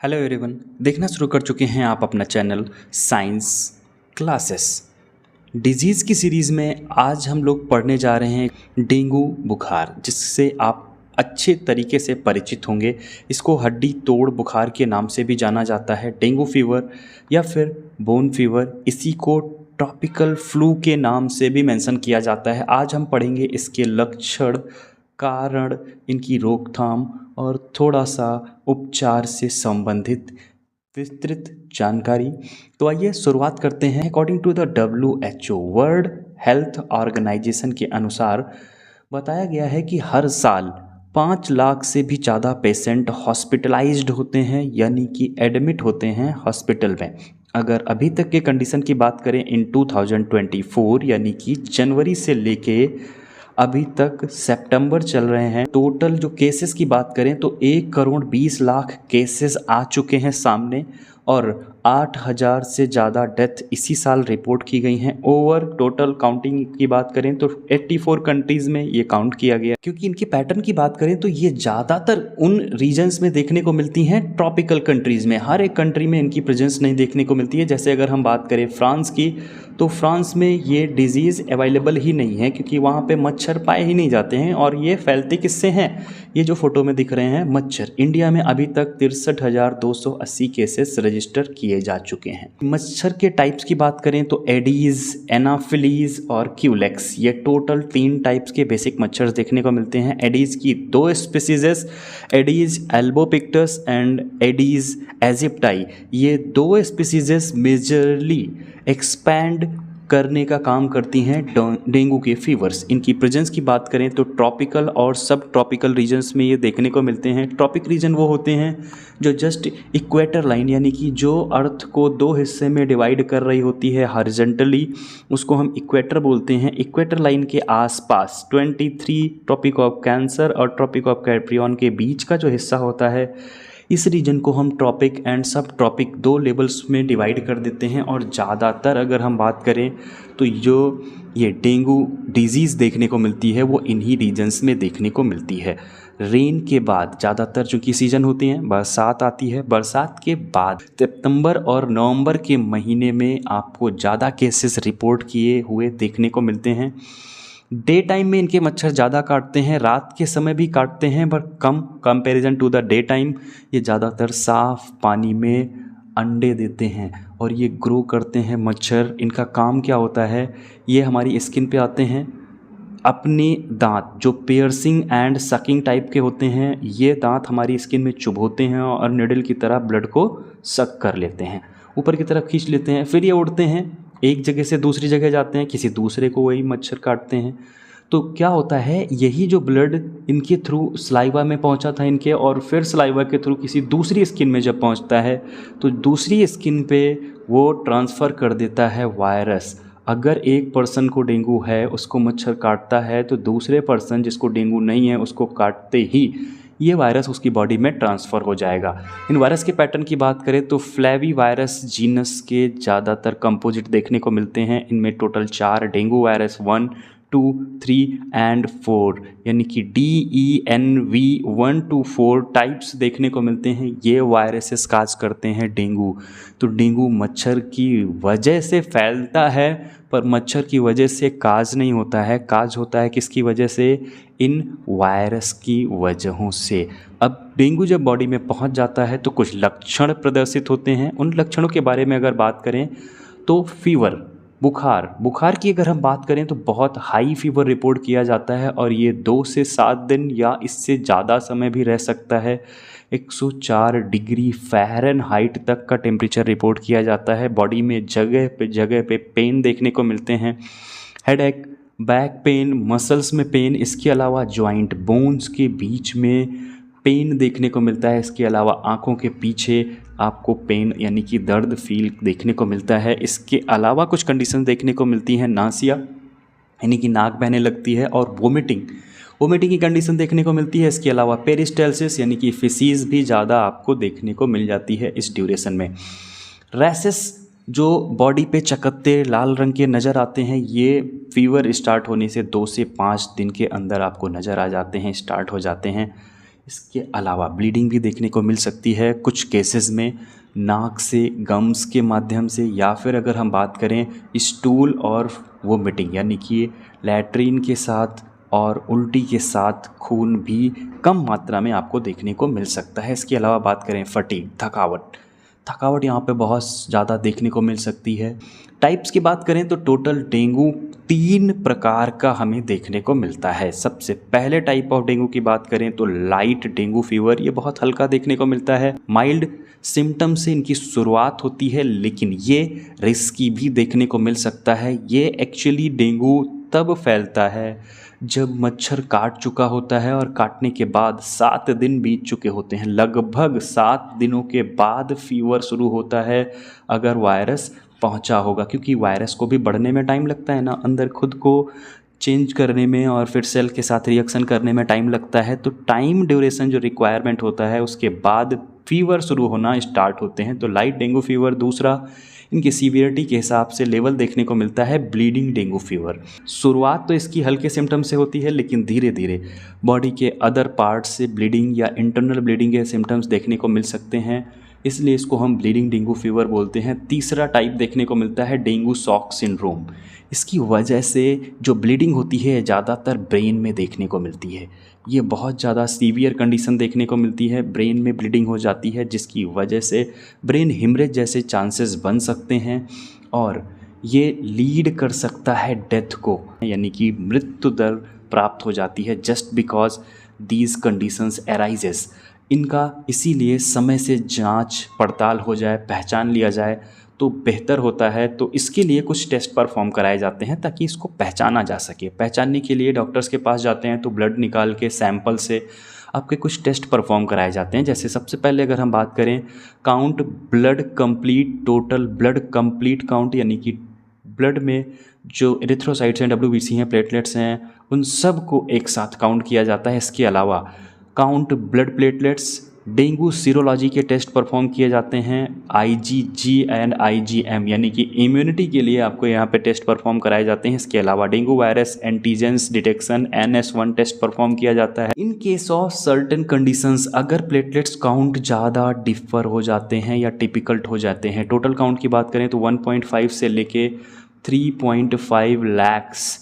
Hello everyone, देखना शुरू कर चुके हैं आप अपना चैनल साइंस क्लासेस। डिजीज़ की सीरीज़ में आज हम लोग पढ़ने जा रहे हैं डेंगू बुखार, जिससे आप अच्छे तरीके से परिचित होंगे। इसको हड्डी तोड़ बुखार के नाम से भी जाना जाता है, डेंगू फीवर या फिर बोन फीवर। इसी को ट्रॉपिकल फ्लू के नाम से भी मेंशन किया जाता है। आज हम पढ़ेंगे इसके लक्षण, कारण, इनकी रोकथाम और थोड़ा सा उपचार से संबंधित विस्तृत जानकारी। तो आइए शुरुआत करते हैं। According to the WHO world health organisation के अनुसार बताया गया है कि हर साल 5 लाख से भी ज़्यादा पेशेंट हॉस्पिटलाइज्ड होते हैं, यानी कि एडमिट होते हैं हॉस्पिटल में। अगर अभी तक के कंडीशन की बात करें इन 2024 यानी कि जनवरी से लेके अभी तक सितंबर चल रहे हैं, टोटल जो केसेस की बात करें तो 1,20,00,000 केसेस आ चुके हैं सामने और 8,000 से ज़्यादा डेथ इसी साल रिपोर्ट की गई हैं। ओवर टोटल काउंटिंग की बात करें तो 84 कंट्रीज़ में ये काउंट किया गया। क्योंकि इनके पैटर्न की बात करें तो ये ज़्यादातर उन रीजन्स में देखने को मिलती हैं ट्रॉपिकल कंट्रीज़ में। हर एक कंट्री में इनकी प्रेजेंस नहीं देखने को मिलती है। जैसे अगर हम बात करें फ्रांस की, तो फ्रांस में ये डिजीज़ अवेलेबल ही नहीं है, क्योंकि वहाँ पे मच्छर पाए ही नहीं जाते हैं। और ये फैलते किससे हैं? ये जो फोटो में दिख रहे हैं मच्छर। इंडिया में अभी तक 63,280 केसेस रजिस्टर किए जा चुके हैं। मच्छर के टाइप्स की बात करें तो एडीज़, एनाफिलीज़ और क्यूलेक्स, ये टोटल 3 टाइप्स के बेसिक मच्छर देखने को मिलते हैं। एडीज़ की 2 species, Aedes albopictus and Aedes aegypti, ये 2 स्पीसीज़ मेजरली एक्सपैंड करने का काम करती हैं डेंगू के फीवर्स। इनकी प्रेजेंस की बात करें तो ट्रॉपिकल और सब ट्रॉपिकल रीजन्स में ये देखने को मिलते हैं। ट्रॉपिक रीजन वो होते हैं जो जस्ट इक्वेटर लाइन, यानी कि जो अर्थ को 2 हिस्से में डिवाइड कर रही होती है हॉरिजॉन्टली, उसको हम इक्वेटर बोलते हैं। इक्वेटर लाइन के आसपास 23 ट्रॉपिक ऑफ कैंसर और ट्रॉपिक ऑफ कैप्रिकॉर्न के बीच का जो हिस्सा होता है, इस रीजन को हम ट्रॉपिक एंड सब ट्रॉपिक 2 लेवल्स में डिवाइड कर देते हैं। और ज़्यादातर अगर हम बात करें तो जो ये डेंगू डिजीज़ देखने को मिलती है वो इन्हीं रीजन्स में देखने को मिलती है। रेन के बाद ज़्यादातर चूँकि सीज़न होती हैं, बरसात आती है, बरसात के बाद सितंबर और नवंबर के महीने में आपको ज़्यादा केसेस रिपोर्ट किए हुए देखने को मिलते हैं। डे टाइम में इनके मच्छर ज़्यादा काटते हैं, रात के समय भी काटते हैं, पर कम comparison to the day time. ये ज़्यादातर साफ़ पानी में अंडे देते हैं और ये ग्रो करते हैं मच्छर। इनका काम क्या होता है? ये हमारी स्किन पे आते हैं, अपने दांत जो पियर्सिंग एंड सकिंग टाइप के होते हैं, ये दांत हमारी स्किन में चुभोते हैं और निडल की तरह ब्लड को सक कर लेते हैं, ऊपर की तरफ खींच लेते हैं। फिर ये उड़ते हैं, एक जगह से दूसरी जगह जाते हैं, किसी दूसरे को वही मच्छर काटते हैं। तो क्या होता है, यही जो ब्लड इनके थ्रू सलाइवा में पहुंचा था इनके, और फिर सलाइवा के थ्रू किसी दूसरी स्किन में जब पहुंचता है तो दूसरी स्किन पे वो ट्रांसफ़र कर देता है वायरस। अगर एक पर्सन को डेंगू है, उसको मच्छर काटता है, तो दूसरे पर्सन जिसको डेंगू नहीं है उसको काटते ही ये वायरस उसकी बॉडी में ट्रांसफ़र हो जाएगा। इन वायरस के पैटर्न की बात करें तो फ्लैवी वायरस जीनस के ज़्यादातर कंपोजिट देखने को मिलते हैं। इनमें टोटल 4 डेंगू वायरस 1, 2, 3 एंड 4 यानी कि DENV 1 to 4 टाइप्स देखने को मिलते हैं। ये वायरसेस काज करते हैं डेंगू। तो डेंगू मच्छर की वजह से फैलता है, पर मच्छर की वजह से काज नहीं होता है। काज होता है किसकी वजह से? इन वायरस की वजहों से। अब डेंगू जब बॉडी में पहुंच जाता है तो कुछ लक्षण प्रदर्शित होते हैं। उन लक्षणों के बारे में अगर बात करें तो फीवर, बुखार की अगर हम बात करें तो बहुत हाई फीवर रिपोर्ट किया जाता है और ये 2 से 7 दिन या इससे ज़्यादा समय भी रह सकता है। 104 डिग्री फ़ारेनहाइट तक का टेम्परेचर रिपोर्ट किया जाता है। बॉडी में जगह पे पेन देखने को मिलते हैं, हेडेक, बैक पेन, मसल्स में पेन, इसके अलावा जॉइंट बोन्स के बीच में पेन देखने को मिलता है। इसके अलावा आँखों के पीछे आपको पेन यानी कि दर्द फील देखने को मिलता है। इसके अलावा कुछ कंडीशन देखने को मिलती हैं, नासिया यानी कि नाक बहने लगती है, और वोमिटिंग की कंडीशन देखने को मिलती है। इसके अलावा पेरिस्टाल्सिस यानी कि फिसीज भी ज़्यादा आपको देखने को मिल जाती है इस ड्यूरेशन में। रैसेस जो बॉडी पे चकत्ते लाल रंग के नज़र आते हैं, ये फीवर स्टार्ट होने से 2 से 5 दिन के अंदर आपको नज़र आ जाते हैं, स्टार्ट हो जाते हैं। इसके अलावा ब्लीडिंग भी देखने को मिल सकती है कुछ केसेस में, नाक से, गम्स के माध्यम से, या फिर अगर हम बात करें स्टूल और वोमिटिंग यानी कि लैट्रीन के साथ और उल्टी के साथ खून भी कम मात्रा में आपको देखने को मिल सकता है। इसके अलावा बात करें फटीग, थकावट यहाँ पे बहुत ज़्यादा देखने को मिल सकती है। टाइप्स की बात करें तो टोटल डेंगू 3 प्रकार का हमें देखने को मिलता है। सबसे पहले टाइप ऑफ डेंगू की बात करें तो लाइट डेंगू फीवर, ये बहुत हल्का देखने को मिलता है। माइल्ड सिम्टम से इनकी शुरुआत होती है, लेकिन ये रिस्की भी देखने को मिल सकता है। ये एक्चुअली डेंगू तब फैलता है जब मच्छर काट चुका होता है और काटने के बाद 7 दिन बीत चुके होते हैं। लगभग 7 दिनों के बाद फीवर शुरू होता है अगर वायरस पहुंचा होगा, क्योंकि वायरस को भी बढ़ने में टाइम लगता है ना, अंदर खुद को चेंज करने में और फिर सेल के साथ रिएक्शन करने में टाइम लगता है। तो टाइम ड्यूरेशन जो रिक्वायरमेंट होता है उसके बाद फीवर शुरू होना स्टार्ट होते हैं। तो लाइट डेंगू फीवर। दूसरा, इनकी सीवियरिटी के हिसाब से लेवल देखने को मिलता है ब्लीडिंग डेंगू फीवर। शुरुआत तो इसकी हल्के सिम्टम से होती है, लेकिन धीरे धीरे बॉडी के अदर पार्ट से ब्लीडिंग या इंटरनल ब्लीडिंग के सिम्टम्स देखने को मिल सकते हैं, इसलिए इसको हम ब्लीडिंग डेंगू फीवर बोलते हैं। तीसरा टाइप देखने को मिलता है डेंगू शॉक सिंड्रोम। इसकी वजह से जो ब्लीडिंग होती है ज़्यादातर ब्रेन में देखने को मिलती है। ये बहुत ज़्यादा सीवियर कंडीशन देखने को मिलती है, ब्रेन में ब्लीडिंग हो जाती है, जिसकी वजह से ब्रेन हिमरेज जैसे चांसेस बन सकते हैं और ये लीड कर सकता है डेथ को, यानी कि मृत्यु दर प्राप्त हो जाती है just because these conditions arises. इनका इसीलिए समय से जांच पड़ताल हो जाए, पहचान लिया जाए तो बेहतर होता है। तो इसके लिए कुछ टेस्ट परफॉर्म कराए जाते हैं ताकि इसको पहचाना जा सके। पहचानने के लिए डॉक्टर्स के पास जाते हैं तो ब्लड निकाल के सैंपल से आपके कुछ टेस्ट परफॉर्म कराए जाते हैं। जैसे सबसे पहले अगर हम बात करें count blood complete, total blood complete count, यानी कि ब्लड में जो एरिथ्रोसाइट्स हैं, डब्ल्यूबीसी हैं, प्लेटलेट्स हैं, उन सब को एक साथ काउंट किया जाता है। इसके अलावा count blood platelets, dengue serology के टेस्ट परफॉर्म किए जाते हैं, आईजीजी एंड आईजीएम, यानी कि इम्यूनिटी के लिए आपको यहाँ पे टेस्ट परफॉर्म कराए जाते हैं। इसके अलावा dengue virus antigens detection NS1 test perform किया जाता है। In case of certain conditions अगर प्लेटलेट्स काउंट ज़्यादा डिफर हो जाते हैं या टिपिकल्ट हो जाते हैं, टोटल काउंट की बात करें तो 1.5 से लेके 3.5 लाख्स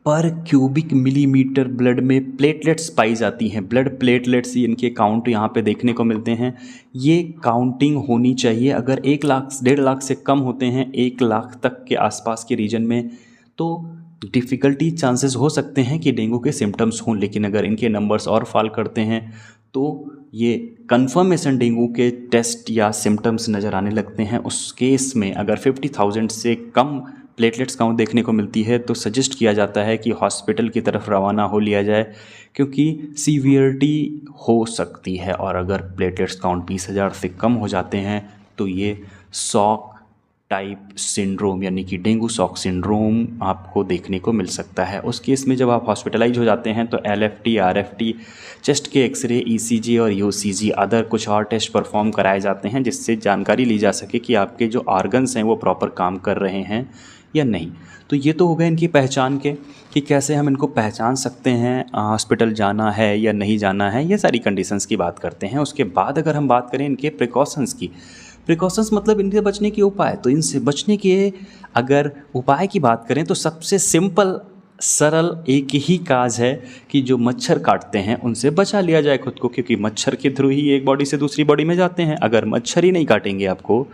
पर क्यूबिक मिलीमीटर ब्लड में प्लेटलेट्स पाई जाती हैं। ब्लड प्लेटलेट्स ही इनके काउंट यहाँ पे देखने को मिलते हैं। ये काउंटिंग होनी चाहिए। अगर 1 लाख 1.5 लाख से कम होते हैं, 1 लाख तक के आसपास के रीजन में, तो डिफ़िकल्टी चांसेस हो सकते हैं कि डेंगू के सिम्टम्स हों। लेकिन अगर इनके नंबर्स और फॉल करते हैं तो ये कन्फर्मेशन डेंगू के टेस्ट या सिम्टम्स नज़र आने लगते हैं। उस केस में अगर 50,000 से कम प्लेटलेट्स काउंट देखने को मिलती है तो सजेस्ट किया जाता है कि हॉस्पिटल की तरफ रवाना हो लिया जाए, क्योंकि सीवियरिटी हो सकती है। और अगर प्लेटलेट्स काउंट 20,000 से कम हो जाते हैं तो ये शॉक टाइप सिंड्रोम, यानी कि डेंगू शॉक सिंड्रोम आपको देखने को मिल सकता है। उस केस में जब आप हॉस्पिटलाइज हो जाते हैं तो LFT, RFT, चेस्ट के एक्सरे, ECG और UCG अदर कुछ और टेस्ट परफॉर्म कराए जाते हैं, जिससे जानकारी ली जा सके कि आपके जो ऑर्गन्स हैं वो प्रॉपर काम कर रहे हैं या नहीं। तो ये तो हो गए इनकी पहचान के कि कैसे हम इनको पहचान सकते हैं, हॉस्पिटल जाना है या नहीं जाना है, ये सारी कंडीशंस की बात करते हैं। उसके बाद अगर हम बात करें इनके प्रिकॉशंस की, प्रिकॉशंस मतलब इनसे बचने के उपाय, तो इनसे बचने के अगर उपाय की बात करें तो सबसे सिंपल सरल एक ही काज है कि जो मच्छर काटते हैं उनसे बचा लिया जाए खुद को, क्योंकि मच्छर के थ्रू ही एक बॉडी से दूसरी बॉडी में जाते हैं। अगर मच्छर ही नहीं काटेंगे आपको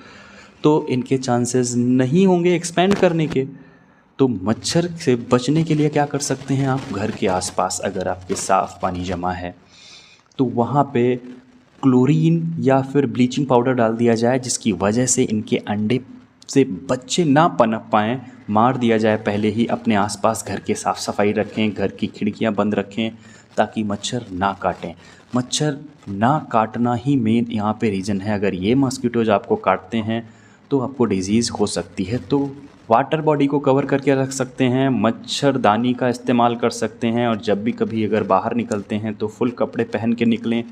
तो इनके चांसेस नहीं होंगे एक्सपेंड करने के। तो मच्छर से बचने के लिए क्या कर सकते हैं आप, घर के आसपास अगर आपके साफ़ पानी जमा है तो वहाँ पे क्लोरीन या फिर ब्लीचिंग पाउडर डाल दिया जाए, जिसकी वजह से इनके अंडे से बच्चे ना पनप पाएँ, मार दिया जाए पहले ही। अपने आसपास घर के साफ़ सफाई रखें, घर की खिड़कियाँ बंद रखें ताकि मच्छर ना काटें। मच्छर ना काटना ही मेन यहाँ पे रीज़न है। अगर ये मॉस्किटोज आपको काटते हैं तो आपको डिजीज़ हो सकती है। तो वाटर बॉडी को कवर करके रख सकते हैं, मच्छरदानी का इस्तेमाल कर सकते हैं, और जब भी कभी अगर बाहर निकलते हैं तो फुल कपड़े पहन के निकलें।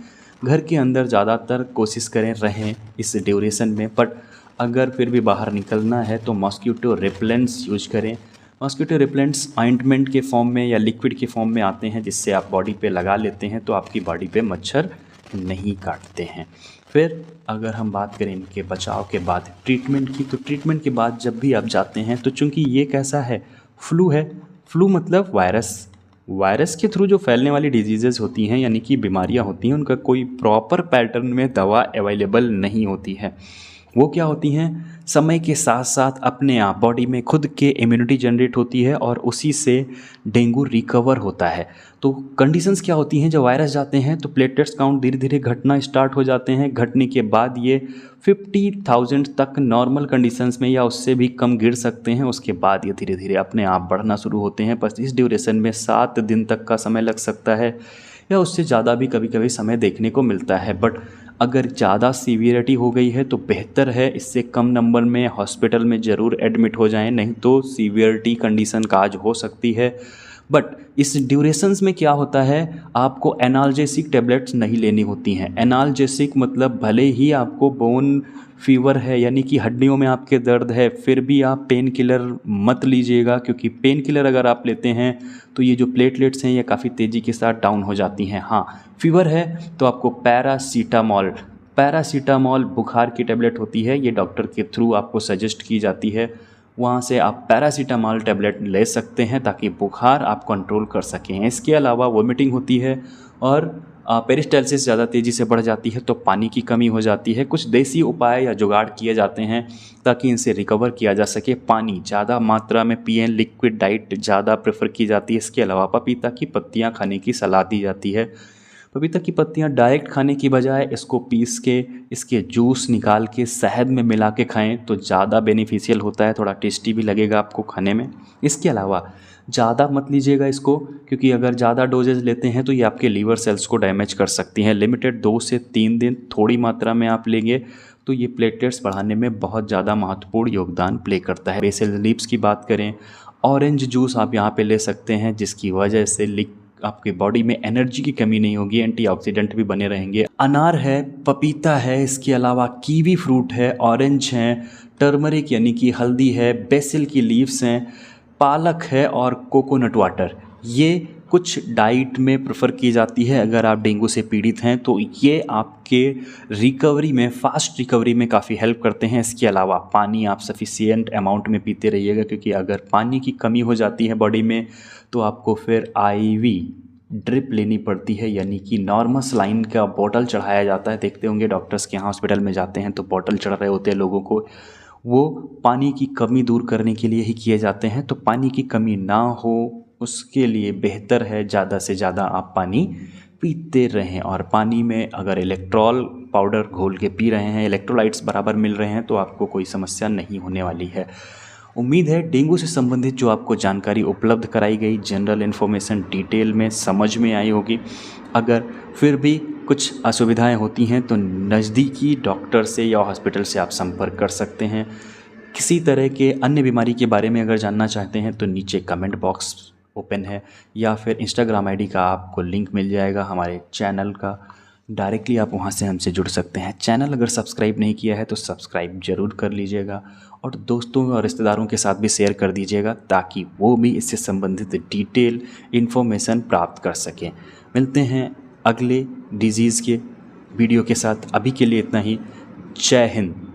घर के अंदर ज़्यादातर कोशिश करें रहें इस ड्यूरेशन में, बट अगर फिर भी बाहर निकलना है तो मॉस्किटो रिपेलेंट्स यूज करें। मॉस्किटो रिपेलेंट्स ऑइंटमेंट के फॉर्म में या लिक्विड के फॉर्म में आते हैं, जिससे आप बॉडी पे लगा लेते हैं तो आपकी बॉडी पे मच्छर नहीं काटते हैं। फिर अगर हम बात करें इनके बचाव के बाद ट्रीटमेंट की, तो ट्रीटमेंट के बाद जब भी आप जाते हैं तो चूंकि ये कैसा है, फ्लू है, फ्लू मतलब वायरस के थ्रू जो फैलने वाली डिजीज़ेज होती हैं यानी कि बीमारियां होती हैं, उनका कोई प्रॉपर पैटर्न में दवा अवेलेबल नहीं होती है। वो क्या होती हैं, समय के साथ साथ अपने आप बॉडी में खुद के इम्यूनिटी जनरेट होती है और उसी से डेंगू रिकवर होता है। तो कंडीशंस क्या होती हैं, जब वायरस जाते हैं तो प्लेटलेट्स काउंट धीरे धीरे घटना स्टार्ट हो जाते हैं। घटने के बाद ये 50,000 तक नॉर्मल कंडीशंस में या उससे भी कम गिर सकते हैं। उसके बाद ये धीरे धीरे अपने आप बढ़ना शुरू होते हैं। बस इस ड्यूरेशन में 7 दिन तक का समय लग सकता है या उससे ज़्यादा भी कभी कभी समय देखने को मिलता है। बट अगर ज़्यादा सीवियरिटी हो गई है तो बेहतर है इससे कम नंबर में हॉस्पिटल में ज़रूर एडमिट हो जाएं, नहीं तो सीवियरिटी कंडीशन काज हो सकती है। बट इस ड्यूरेशंस में क्या होता है, आपको एनाल्जेसिक टेबलेट्स नहीं लेनी होती हैं। एनाल्जेसिक मतलब भले ही आपको बोन फीवर है यानी कि हड्डियों में आपके दर्द है, फिर भी आप पेन किलर मत लीजिएगा, क्योंकि पेन किलर अगर आप लेते हैं तो ये जो प्लेटलेट्स हैं ये काफ़ी तेज़ी के साथ डाउन हो जाती हैं। हाँ, फीवर है तो आपको पैरासीटामॉल बुखार की टेबलेट होती है, ये डॉक्टर के थ्रू आपको सजेस्ट की जाती है। वहाँ से आप पैरासीटामॉल टेबलेट ले सकते हैं ताकि बुखार आप कंट्रोल कर सकें। इसके अलावा वोमिटिंग होती है और पेरिस्टाल्सिस ज़्यादा तेज़ी से बढ़ जाती है तो पानी की कमी हो जाती है। कुछ देसी उपाय या जुगाड़ किए जाते हैं ताकि इनसे रिकवर किया जा सके। पानी ज़्यादा मात्रा में पिएं, लिक्विड डाइट ज़्यादा प्रेफर की जाती है। इसके अलावा पपीता की पत्तियाँ खाने की सलाह दी जाती है। पपीता की पत्तियाँ डायरेक्ट खाने की बजाय इसको पीस के इसके जूस निकाल के शहद में मिला के खाएं तो ज़्यादा बेनिफिशियल होता है, थोड़ा टेस्टी भी लगेगा आपको खाने में। इसके अलावा ज़्यादा मत लीजिएगा इसको, क्योंकि अगर ज़्यादा डोजेज लेते हैं तो ये आपके लीवर सेल्स को डैमेज कर सकती हैं। लिमिटेड 2 से 3 दिन थोड़ी मात्रा में आप लेंगे तो ये प्लेटलेट्स बढ़ाने में बहुत ज़्यादा महत्वपूर्ण योगदान प्ले करता है। बेसल लीव्स की बात करें, ऑरेंज जूस आप यहाँ पे ले सकते हैं, जिसकी वजह से आपकी बॉडी में एनर्जी की कमी नहीं होगी, एंटीऑक्सीडेंट भी बने रहेंगे। अनार है, पपीता है, इसके अलावा कीवी फ्रूट है, ऑरेंज है, टर्मरिक यानी कि हल्दी है, बेसिल की लीव्स हैं, पालक है और कोकोनट वाटर, ये कुछ डाइट में प्रेफर की जाती है। अगर आप डेंगू से पीड़ित हैं तो ये आपके रिकवरी में, फास्ट रिकवरी में काफ़ी हेल्प करते हैं। इसके अलावा पानी आप सफिशिएंट अमाउंट में पीते रहिएगा, क्योंकि अगर पानी की कमी हो जाती है बॉडी में तो आपको फिर आईवी ड्रिप लेनी पड़ती है, यानी कि नॉर्मल सलाइन का बॉटल चढ़ाया जाता है। देखते होंगे डॉक्टर्स के यहाँ हॉस्पिटल में जाते हैं तो बॉटल चढ़ रहे होते हैं लोगों को, वो पानी की कमी दूर करने के लिए ही किए जाते हैं। तो पानी की कमी ना हो उसके लिए बेहतर है ज़्यादा से ज़्यादा आप पानी पीते रहें। और पानी में अगर इलेक्ट्रॉल पाउडर घोल के पी रहे हैं, इलेक्ट्रोलाइट्स बराबर मिल रहे हैं तो आपको कोई समस्या नहीं होने वाली है। उम्मीद है डेंगू से संबंधित जो आपको जानकारी उपलब्ध कराई गई, जनरल इन्फॉर्मेशन डिटेल में समझ में आई होगी। अगर फिर भी कुछ असुविधाएं होती हैं तो नज़दीकी डॉक्टर से या हॉस्पिटल से आप संपर्क कर सकते हैं। किसी तरह के अन्य बीमारी के बारे में अगर जानना चाहते हैं तो नीचे कमेंट बॉक्स ओपन है, या फिर इंस्टाग्राम आईडी का आपको लिंक मिल जाएगा हमारे चैनल का, डायरेक्टली आप वहां से हमसे जुड़ सकते हैं। चैनल अगर सब्सक्राइब नहीं किया है तो सब्सक्राइब ज़रूर कर लीजिएगा और दोस्तों और रिश्तेदारों के साथ भी शेयर कर दीजिएगा ताकि वो भी इससे संबंधित डिटेल इन्फॉर्मेशन प्राप्त कर सकें। मिलते हैं अगले डिजीज़ के वीडियो के साथ, अभी के लिए इतना ही। जय हिंद।